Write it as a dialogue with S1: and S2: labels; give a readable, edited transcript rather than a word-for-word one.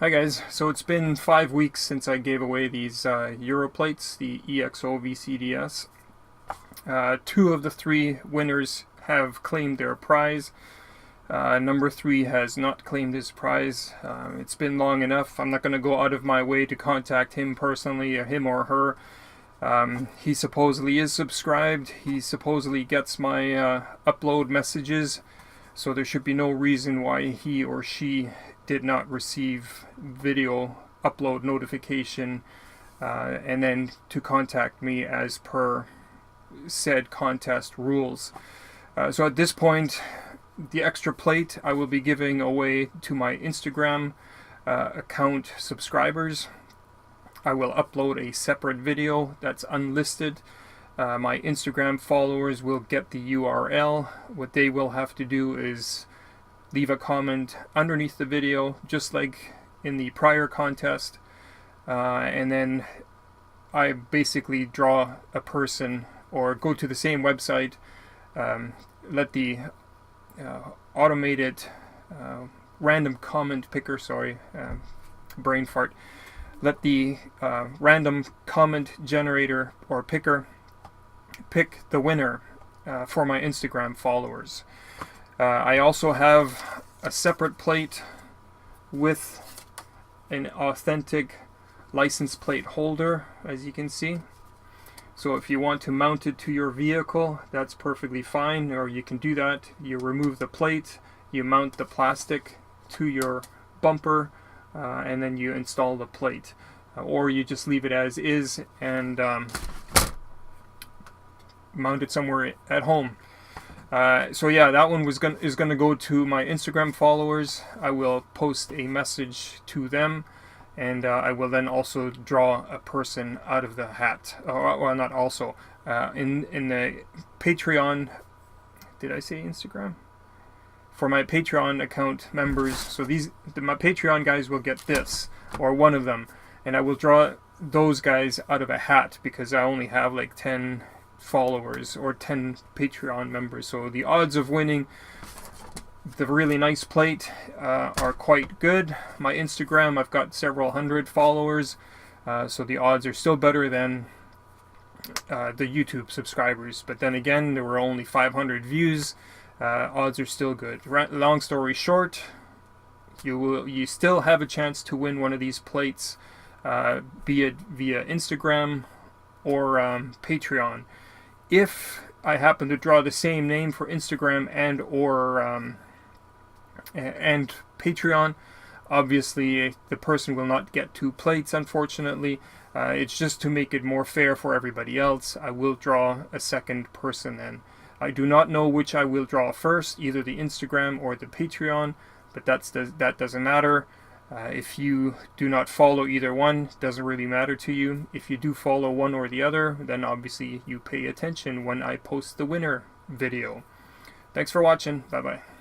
S1: Hi guys, so it's been 5 weeks since I gave away these Euro plates, the EXOVCDS. Two of the three winners have claimed their prize. Number 3 has not claimed his prize. It's been long enough. I'm not going to go out of my way to contact him personally, or him or her. He supposedly is subscribed. He supposedly gets my upload messages, so there should be no reason why he or she did not receive video upload notification and then to contact me as per said contest rules. So at this point, the extra plate I will be giving away to my Instagram account subscribers. I will upload a separate video that's unlisted. My Instagram followers will get the URL. What they will have to do is leave a comment underneath the video, just like in the prior contest, and then I basically draw a person, or go to the same website, let the automated random comment picker, brain fart, let the random comment generator or picker pick the winner for my Instagram followers. I also have a separate plate with an authentic license plate holder, as you can see. So if you want to mount it to your vehicle, that's perfectly fine, or you can do that. You remove the plate, you mount the plastic to your bumper, and then you install the plate. Or you just leave it as is and mount it somewhere at home. So yeah, that one is gonna go to my Instagram followers. I will post a message to them, and I will then also draw a person out of the hat. Well, not also. In the Patreon, did I say Instagram? For my Patreon account members, so my Patreon guys will get this, or one of them, and I will draw those guys out of a hat because I only have like 10 followers or 10 Patreon members, so the odds of winning the really nice plate are quite good. My Instagram, I've got several hundred followers, so the odds are still better than the YouTube subscribers, but then again, there were only 500 views. Odds are still good. Long story short, you still have a chance to win one of these plates, be it via Instagram or Patreon. If I happen to draw the same name for Instagram and Patreon, obviously the person will not get 2 plates, unfortunately. It's just to make it more fair for everybody else. I will draw a second person then. I do not know which I will draw first, either the Instagram or the Patreon, but that doesn't matter. If you do not follow either one, it doesn't really matter to you. If you do follow one or the other, then obviously you pay attention when I post the winner video. Thanks for watching. Bye bye.